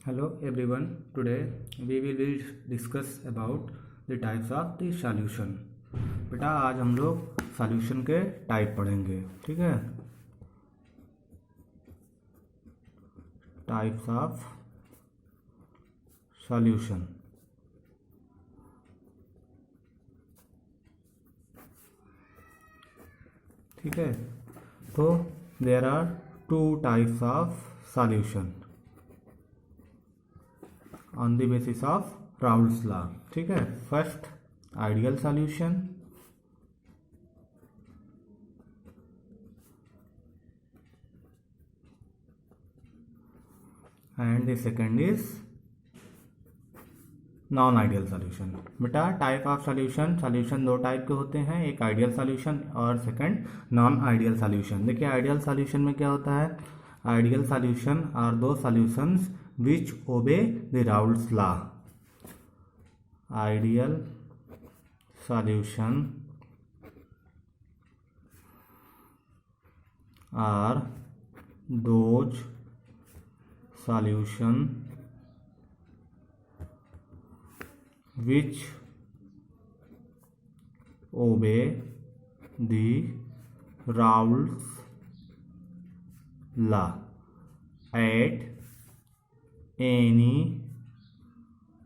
Hello everyone. Today we will discuss about the types of the solution. बेटा आज हम लोग सॉल्यूशन के टाइप पढ़ेंगे, ठीक है। टाइप्स ऑफ सॉल्यूशन, ठीक है। तो there are two types of solution on the basis of Raoult's law, ठीक है। First ideal solution and the second is non ideal solution. बेटा टाइप ऑफ सॉल्यूशन दो टाइप के होते हैं, एक आइडियल सॉल्यूशन और सेकंड नॉन आइडियल सॉल्यूशन। देखिए आइडियल सॉल्यूशन में क्या होता है, आइडियल सॉल्यूशन आर दो solutions which obey the Raoult's law. Ideal solution are those solution which obey the Raoult's law at any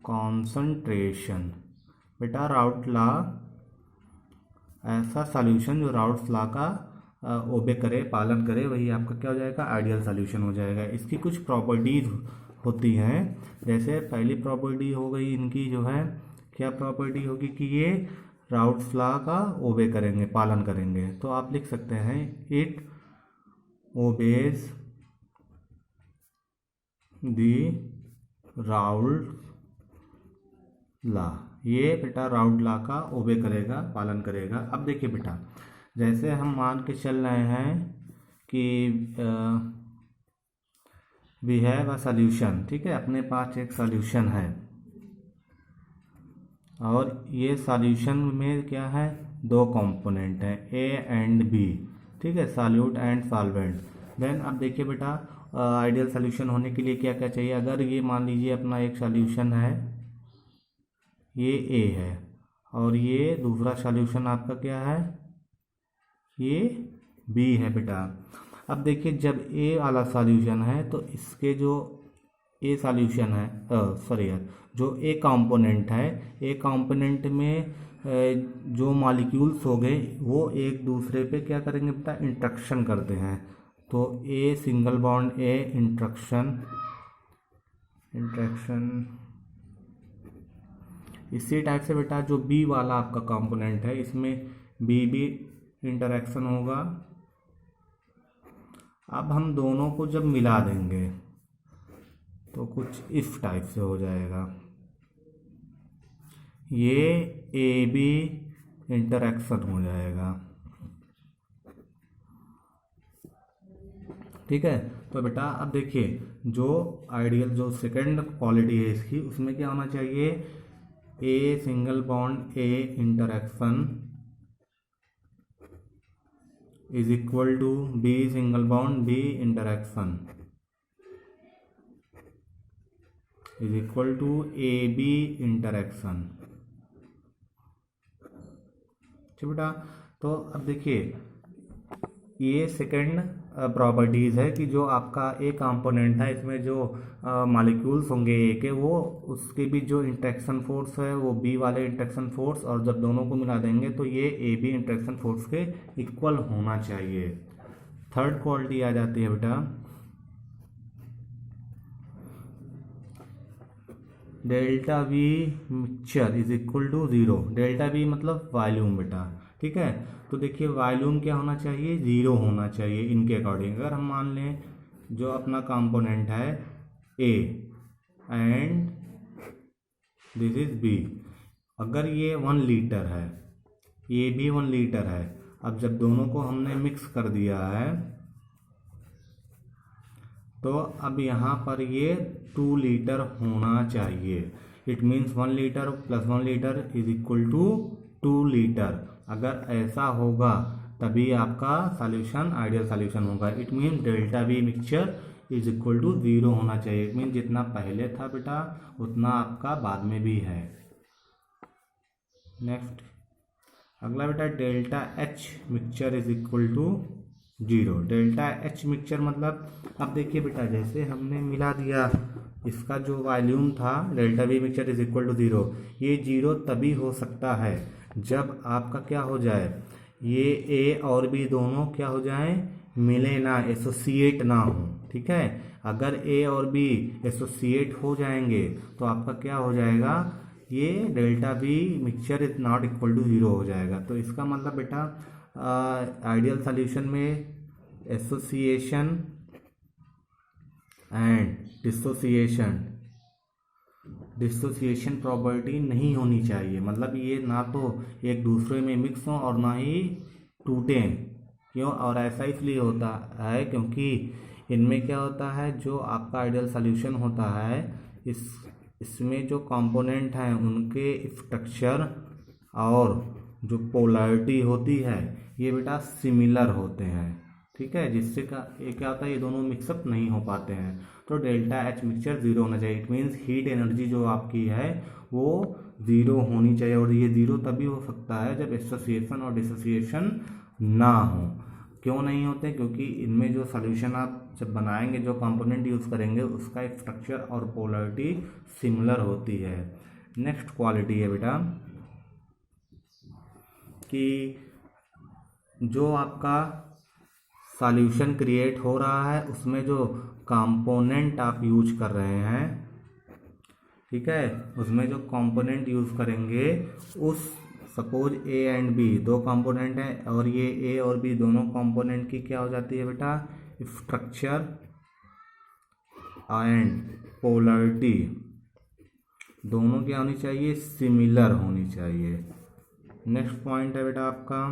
concentration. बेटा राउट लॉ, ऐसा solution जो राउट्स लॉ का ओबे करे, पालन करे, वही आपका क्या हो जाएगा, आइडियल सॉल्यूशन हो जाएगा। इसकी कुछ प्रॉपर्टीज होती हैं, जैसे पहली प्रॉपर्टी हो गई इनकी जो है, क्या प्रॉपर्टी होगी कि ये राउट्स लॉ का ओबे करेंगे, पालन करेंगे। तो आप लिख सकते हैं it obeys the Raoult law. ये बेटा राउल्ट लॉ का ओबे करेगा, पालन करेगा। अब देखिए बेटा, जैसे हम मान के चल रहे हैं कि वी हैव अ सॉल्यूशन, ठीक है, अपने पास एक सॉल्यूशन है और ये सॉल्यूशन में क्या है, दो कंपोनेंट हैं ए एंड बी, ठीक है, सॉल्यूट एंड सॉल्वेंट। देन अब देखिए बेटा आइडियल सॉल्यूशन होने के लिए क्या क्या चाहिए। अगर ये मान लीजिए अपना एक सॉल्यूशन है, ये ए है और ये दूसरा सॉल्यूशन आपका क्या है, ये बी है बेटा। अब देखिए जब ए वाला सॉल्यूशन है तो इसके जो ए सॉल्यूशन है, सॉरी यार, जो ए कंपोनेंट है, ए कंपोनेंट में जो मॉलिक्यूल्स हो गए वो एक दूसरे पे क्या करेंगे बेटा, इंट्रैक्शन करते हैं। तो ए सिंगल बॉन्ड ए इंट्रैक्शन, इसी टाइप से बेटा जो बी वाला आपका कंपोनेंट है, इसमें बी भी इंटरेक्शन होगा। अब हम दोनों को जब मिला देंगे तो कुछ इस टाइप से हो जाएगा, ये ए बी इंटरेक्शन हो जाएगा, ठीक है। तो बेटा अब देखिए जो आइडियल, जो सेकंड क्वालिटी है इसकी, उसमें क्या होना चाहिए, A single bond A interaction is equal to B single bond B interaction is equal to A B interaction, ठीक बेटा। तो अब देखिए ये सेकंड प्रॉपर्टीज़ है कि जो आपका ए कंपोनेंट है, इसमें जो मॉलिक्यूल्स होंगे ए के, वो उसके भी जो इंट्रैक्शन फोर्स है वो बी वाले इंट्रैक्शन फोर्स, और जब दोनों को मिला देंगे तो ये ए बी इंट्रैक्शन फोर्स के इक्वल होना चाहिए। थर्ड क्वालिटी आ जाती है बेटा delta V mixture is equal to 0। Delta V मतलब वॉल्यूम बेटा, ठीक है। तो देखिए वॉल्यूम क्या होना चाहिए, 0 होना चाहिए इनके अकॉर्डिंग। अगर हम मान लें जो अपना कंपोनेंट है A and this is B, अगर ये 1 लीटर है, ये भी 1 लीटर है, अब जब दोनों को हमने मिक्स कर दिया है तो अब यहाँ पर ये 2 लीटर होना चाहिए। It means 1 litre plus 1 litre is equal to 2 litre. अगर ऐसा होगा तभी आपका सॉल्यूशन आइडियल सॉल्यूशन होगा। It means delta B mixture is equal to 0 होना चाहिए। मीन जितना पहले था बेटा उतना आपका बाद में भी है। नेक्स्ट अगला बेटा delta H mixture is equal to 0। Delta H mixture मतलब अब देखिए बेटा जैसे हमने मिला दिया इसका जो वॉल्यूम था delta V mixture is equal to 0। ये 0 तभी हो सकता है जब आपका क्या हो जाए, ये ए और बी दोनों क्या हो जाए, मिले ना, एसोसिएट ना हो। ठीक है, अगर ए और बी एसोसिएट हो जाएंगे तो आपका क्या हो जाएगा, ये delta B mixture is not equal to 0 हो जाएगा। तो इसका मतलब बेटा आइडियल सॉल्यूशन में एसोसिएशन एंड डिसोसिएशन प्रॉपर्टी नहीं होनी चाहिए। मतलब ये ना तो एक दूसरे में मिक्स हो और ना ही टूटें। क्यों, और ऐसा इसलिए होता है क्योंकि इनमें क्या होता है, जो आपका आइडियल सॉल्यूशन होता है इसमें जो कंपोनेंट हैं उनके स्ट्रक्चर और जो पोलैरिटी होती है ये बेटा सिमिलर होते हैं। ठीक है, जिससे ये क्या होता है, ये दोनों मिक्सअप नहीं हो पाते हैं। तो डेल्टा एच मिक्सचर 0 होना चाहिए। इट मीन्स हीट एनर्जी जो आपकी है वो 0 होनी चाहिए, और ये 0 तभी हो सकता है जब एसोसिएशन और डिसोसिएशन ना हो। क्यों नहीं होते, क्योंकि इनमें जो सॉल्यूशन आप जब बनाएंगे, जो कंपोनेंट यूज़ करेंगे उसका स्ट्रक्चर और पोलैरिटी सिमिलर होती है। नेक्स्ट क्वालिटी है बेटा कि जो आपका सॉल्यूशन क्रिएट हो रहा है उसमें जो कंपोनेंट आप यूज कर रहे हैं, ठीक है, उसमें जो कंपोनेंट यूज करेंगे उस सपोज ए एंड बी दो कंपोनेंट हैं और ये ए और बी दोनों कंपोनेंट की क्या हो जाती है बेटा, स्ट्रक्चर एंड पोलैरिटी दोनों क्या होनी चाहिए, सिमिलर होनी चाहिए। नेक्स्ट पॉइंट है बेटा आपका,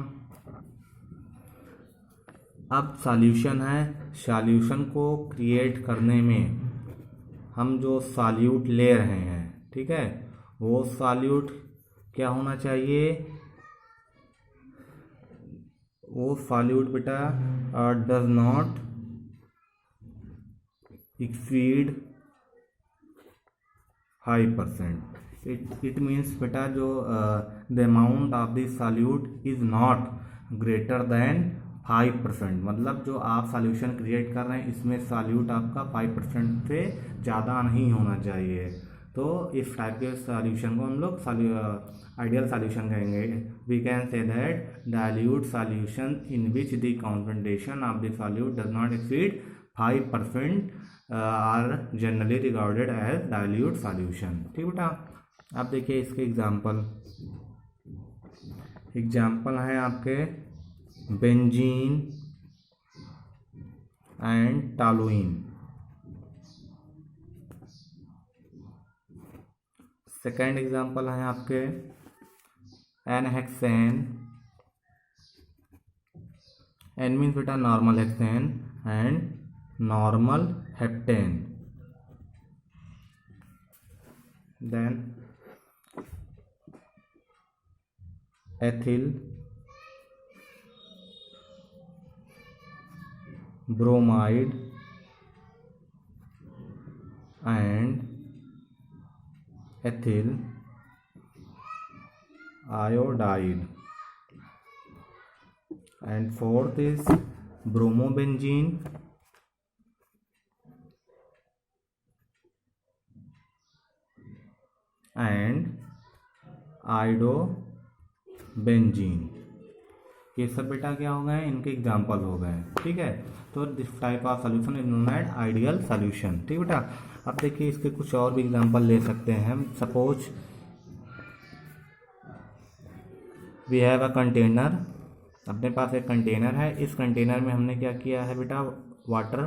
अब सॉल्यूशन है, सॉल्यूशन को क्रिएट करने में हम जो सॉल्यूट ले रहे हैं, ठीक है, वो सॉल्यूट क्या होना चाहिए, वो सॉल्यूट बेटा does not exceed 5%। It means बेटा जो the amount of the solute is not greater than 5%। मतलब जो आप सॉल्यूशन क्रिएट कर रहे हैं इसमें सॉल्यूट आपका 5% से ज़्यादा नहीं होना चाहिए। तो इस टाइप के सॉल्यूशन को हम लोग आइडियल सॉल्यूशन कहेंगे। We can say that dilute solution in which the concentration of the solute does not exceed 5% are generally regarded as dilute solution. ठीक बेटा, आप देखिए इसके एग्जाम्पल हैं आपके benzene and toluene. Second example है आपके एनहेक्सेन, एन मीन्स बेटा normal hexane and normal heptane. Then ethyl bromide and ethyl iodide, and fourth is bromobenzene and iodobenzene। ये सब बेटा क्या हो गए, इनके एग्जाम्पल हो गए। ठीक है, तो this type of solution is known as ideal solution. ठीक बेटा, अब देखिए इसके कुछ और भी एग्जाम्पल ले सकते हैं। Suppose we have a container, अपने पास एक कंटेनर है, इस कंटेनर में हमने क्या किया है बेटा, वाटर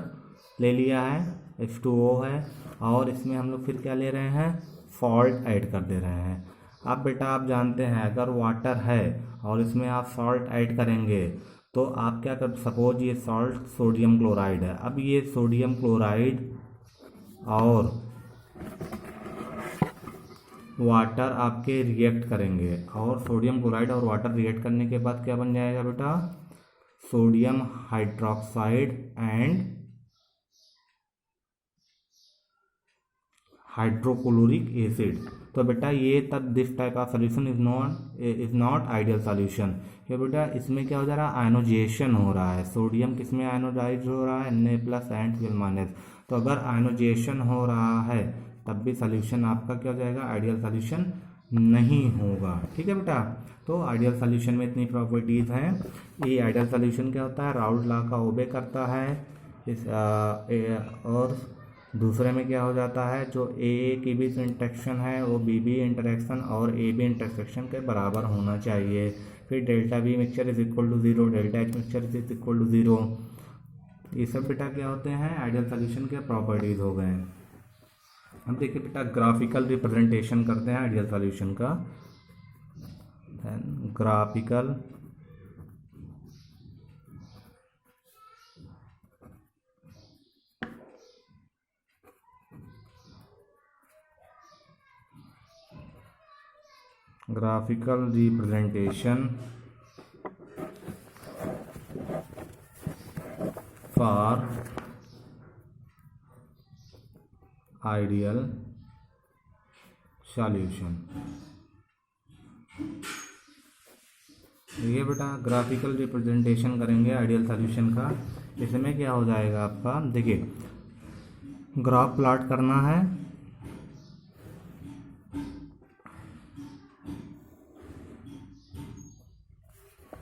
ले लिया है, H2O है, और इसमें हम लोग फिर क्या ले रहे हैं, सॉल्ट ऐड कर दे रहे हैं। अब बेटा आप जानते हैं अगर वाटर है और इसमें आप सॉल्ट ऐड करेंगे तो आप क्या कर, सपोज ये सॉल्ट सोडियम क्लोराइड है, अब ये सोडियम क्लोराइड और वाटर आपके रिएक्ट करेंगे, और सोडियम क्लोराइड और वाटर रिएक्ट करने के बाद क्या बन जाएगा बेटा, sodium hydroxide and hydrochloric acid. तो बेटा ये तब this type of solution is not ideal solution. ये बेटा इसमें क्या हो जा रहा है, आयनोजेशन हो रहा है। सोडियम किस में आयनोडाइज हो रहा है, Na+ एंड Cl-। तो अगर आयनोजेशन हो रहा है तब भी सोल्यूशन आपका क्या हो जाएगा, आइडियल सोल्यूशन नहीं होगा। ठीक है बेटा, तो आइडियल सोल्यूशन में इतनी प्रॉपर्टीज़ हैं। ये आइडियल सोल्यूशन क्या होता है, राउल्ट लॉ का ओबे करता है और दूसरे में क्या हो जाता है, जो ए की भी इंटरेक्शन है वो बी इंटरेक्शन और ए बी इंटरसेक्शन के बराबर होना चाहिए। फिर delta B mixture is equal to 0, delta H mixture is equal to 0। ये सब बेटा क्या होते हैं, आइडियल सोल्यूशन के प्रॉपर्टीज हो गए हैं। अब देखिए बेटा ग्राफिकल रिप्रेजेंटेशन करते हैं आइडियल सोल्यूशन का। Graphical representation for ideal solution. ये बेटा ग्राफिकल रिप्रेजेंटेशन करेंगे आइडियल सॉल्यूशन का। इसमें क्या हो जाएगा आपका, देखिए ग्राफ प्लॉट करना है।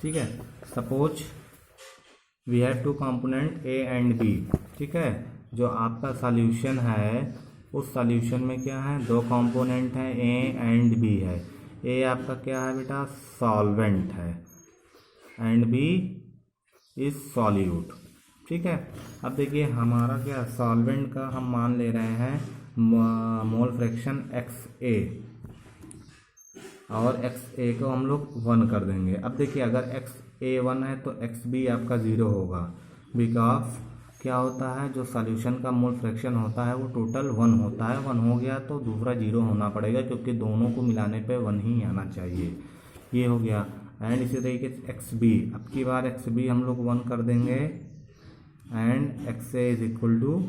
ठीक है, suppose we have two component A and B. ठीक है, जो आपका सॉल्यूशन है उस सॉल्यूशन में क्या है, दो कंपोनेंट हैं, ए एंड बी है। ए आपका क्या है बेटा, सॉल्वेंट है एंड बी इज सॉल्यूट। ठीक है, अब देखिए हमारा क्या सॉल्वेंट का हम मान ले रहे हैं मोल फ्रैक्शन XA और XA को हम लोग 1 कर देंगे। अब देखिए अगर XA 1 है तो XB आपका 0 होगा, बिकॉज क्या होता है, जो सॉल्यूशन का मोल फ्रैक्शन होता है वो टोटल 1 होता है। 1 हो गया तो दूसरा 0 होना पड़ेगा, क्योंकि दोनों को मिलाने पे 1 ही आना चाहिए। ये हो गया। एंड इसी तरीके से XB, अब की बार XB हम लोग 1 कर देंगे and XA is equal to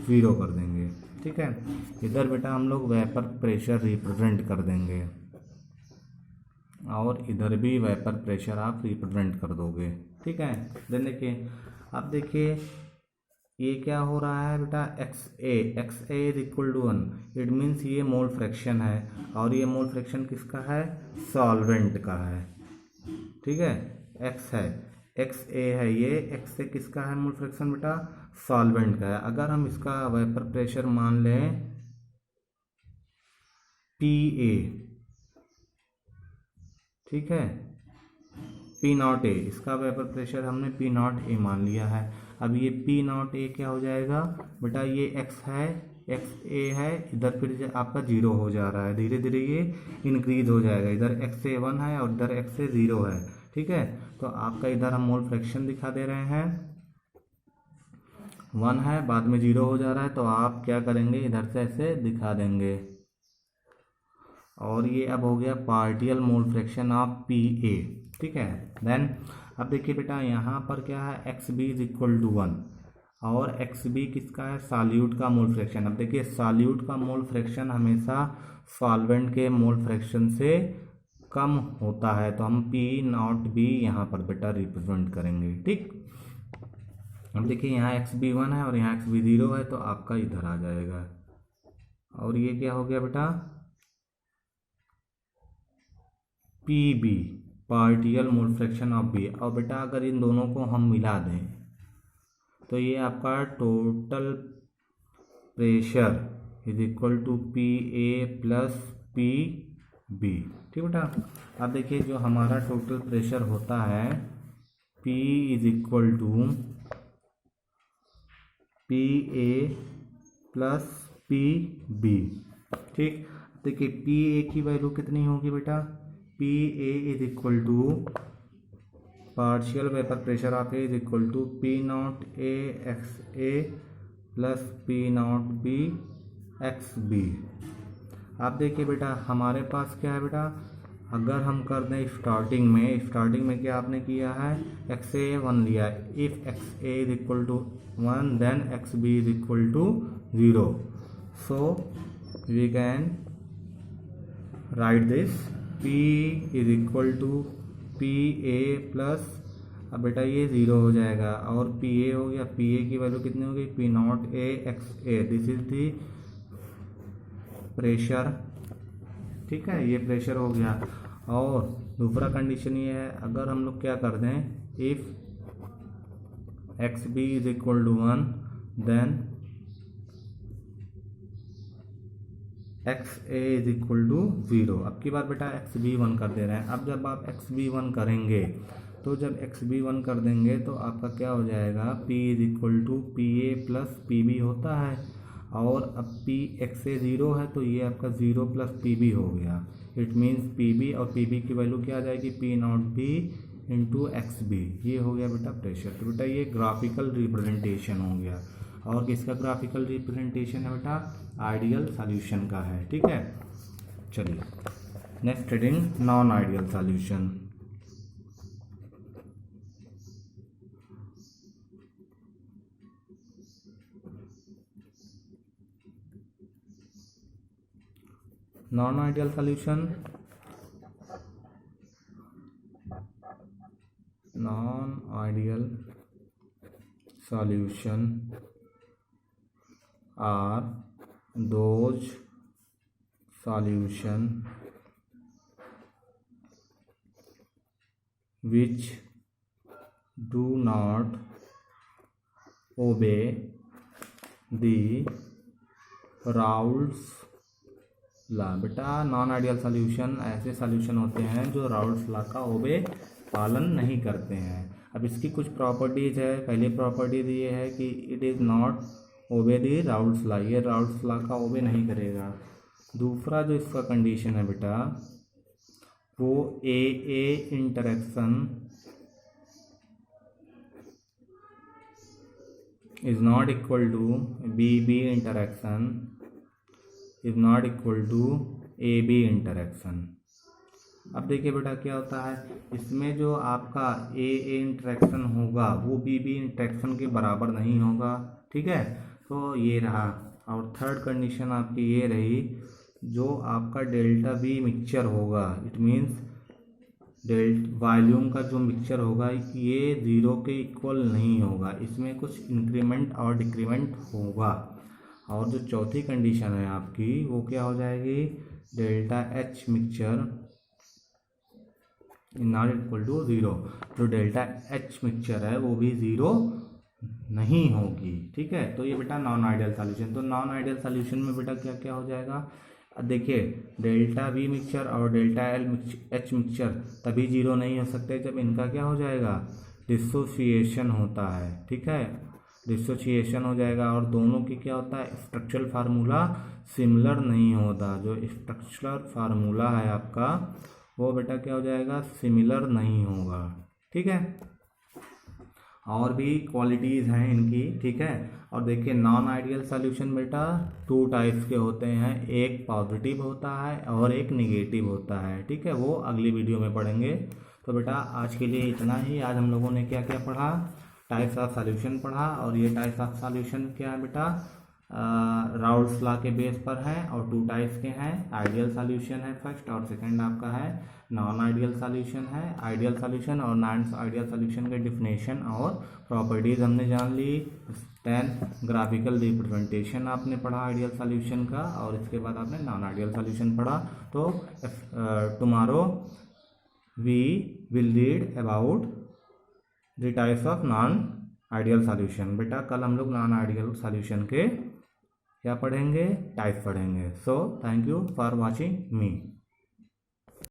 0 कर देंगे। ठीक है, इधर बेटा हम लोग वेपर प्रेशर रिप्रेजेंट कर देंगे और इधर भी वेपर प्रेशर आप रिप्रेजेंट कर दोगे। ठीक है, देन देखिए अब देखिए ये क्या हो रहा है बेटा, XA is equal to 1। It means ये मोल फ्रैक्शन है और ये मोल फ्रैक्शन किसका है, सॉल्वेंट का है। ठीक है, X है, XA है, ये XA किसका है मोल फ्रैक्शन बेटा, सॉल्वेंट का है। अगर हम इसका वेपर प्रेशर मान लें PA, ठीक है, P0A, इसका वेपर प्रेशर हमने P0A मान लिया है। अब ये P0A क्या हो जाएगा बेटा, ये X है, XA है, इधर फिर आपका 0 हो जा रहा है, धीरे धीरे ये इंक्रीज हो जाएगा। इधर XA 1 है और इधर XA 0 है। ठीक है, तो आपका इधर हम मोल फ्रैक्शन दिखा दे रहे हैं 1 है, बाद में 0 हो जा रहा है, तो आप क्या करेंगे, इधर से ऐसे दिखा देंगे। और ये अब हो गया partial mole fraction of PA। ठीक है, देन अब देखिए बेटा यहाँ पर क्या है, XB इज इक्वल टू 1 और XB किसका है, सॉल्यूट का मोल फ्रैक्शन। अब देखिए सॉल्यूट का मोल फ्रैक्शन हमेशा सॉल्वेंट के मोल फ्रैक्शन से कम होता है, तो हम P0B यहाँ पर बेटा रिप्रेजेंट करेंगे। ठीक, अब देखिए यहाँ XB 1 है और यहाँ XB 0 है, तो आपका इधर आ जाएगा। और ये क्या हो गया बेटा, PB, partial mole fraction of B। और बेटा अगर इन दोनों को हम मिला दें तो ये आपका total pressure is equal to PA plus PB। ठीक बेटा, अब देखिए जो हमारा टोटल प्रेशर होता है P is equal to PA plus PB। ठीक, देखिए PA की वैल्यू कितनी होगी बेटा, PA is equal to partial vapour pressure of A is equal to P0A XA plus P0B XB। आप देखिए बेटा हमारे पास क्या है बेटा, अगर हम कर दें स्टार्टिंग में क्या आपने किया है, XA 1 लिया। If XA is equal to 1 then XB is equal to 0। So we can write this P is equal to P A plus, अब बेटा ये ज़ीरो हो जाएगा और पी ए हो गया, पी ए की वैल्यू कितनी हो गई, P not a x A, this is the pressure. ठीक है, ये प्रेशर हो गया। और दूसरा कंडीशन ये है, अगर हम लोग क्या कर दें, if X B is equal to 1 then X A is equal to 0। अब की बार बेटा एक्स बी 1 कर दे रहे हैं। अब जब आप एक्स बी 1 करेंगे तो जब एक्स बी 1 कर देंगे तो आपका क्या हो जाएगा, P is equal to P A plus P B होता है, और अब पी एक्स ए 0 है तो ये आपका 0 प्लस पी बी हो गया। इट मीन्स पी बी और पी बी की वैल्यू क्या आ जाएगी, P not B into X B. ये हो गया बेटा प्रेशर। तो बेटा ये ग्राफिकल रिप्रेजेंटेशन हो गया। और किसका ग्राफिकल रिप्रेजेंटेशन है बेटा, आइडियल सॉल्यूशन का है। ठीक है, चलिए next reading non ideal solution. Non ideal solution, non ideal solution are those solution which do not obey the Raoult's law. बेटा नॉन आइडियल सॉल्यूशन ऐसे सॉल्यूशन होते हैं जो राउल्स ला का ओबे पालन नहीं करते हैं। अब इसकी कुछ प्रॉपर्टीज़ है। पहली प्रॉपर्टीज ये है कि it is not obey the Raoul's ला, ये राउल्स ला का ओबे नहीं करेगा। दूसरा जो इसका कंडीशन है बेटा वो A interaction is not equal to B interaction is not equal to A B interaction. अब देखिए बेटा क्या होता है, इसमें जो आपका ए इंटरेक्शन होगा वो बी इंटरेक्शन के बराबर नहीं होगा। ठीक है, तो ये रहा। और थर्ड कंडीशन आपकी ये रही, जो आपका डेल्टा बी मिक्सचर होगा, इट मीन्स वॉल्यूम का जो मिक्सचर होगा ये 0 के इक्वल नहीं होगा, इसमें कुछ इंक्रीमेंट और डिक्रीमेंट होगा। और जो चौथी कंडीशन है आपकी वो क्या हो जाएगी, delta H mixture not equal to 0। जो डेल्टा एच मिक्सचर है वो भी 0 नहीं होगी। ठीक है, तो ये बेटा नॉन आइडियल सॉल्यूशन। तो नॉन आइडियल सॉल्यूशन में बेटा क्या क्या हो जाएगा, देखिए डेल्टा वी मिक्सचर और डेल्टा एच मिक्सचर तभी 0 नहीं हो सकते जब इनका क्या हो जाएगा, डिसोसिएशन होता है। ठीक है, डिसोसिएशन हो जाएगा और दोनों की क्या होता है, स्ट्रक्चरल फार्मूला सिमिलर नहीं होता। जो स्ट्रक्चरल फार्मूला है आपका वो बेटा क्या हो जाएगा, सिमिलर नहीं होगा। ठीक है, और भी क्वालिटीज़ हैं इनकी। ठीक है, और देखिए नॉन आइडियल सॉल्यूशन बेटा 2 टाइप्स के होते हैं, एक पॉजिटिव होता है और एक निगेटिव होता है। ठीक है, वो अगली वीडियो में पढ़ेंगे। तो बेटा आज के लिए इतना ही। आज हम लोगों ने क्या क्या पढ़ा, टाइप्स ऑफ सॉल्यूशन पढ़ा। और ये टाइप्स ऑफ सॉल्यूशन क्या है बेटा, राउल्स लॉ के बेस पर है और 2 टाइप्स के हैं। आइडियल सॉल्यूशन है फर्स्ट, और सेकंड आपका है नॉन आइडियल सॉल्यूशन है। आइडियल सॉल्यूशन और नॉन आइडियल सॉल्यूशन के डिफिनेशन और प्रॉपर्टीज हमने जान ली। देन ग्राफिकल रिप्रेजेंटेशन आपने पढ़ा आइडियल सॉल्यूशन का, और इसके बाद आपने नॉन आइडियल सॉल्यूशन पढ़ा। तो tomorrow we will read about the types of non ideal solution. बेटा कल हम लोग नॉन आइडियल सॉल्यूशन के क्या पढ़ेंगे, टाइप पढ़ेंगे। So thank you for watching me.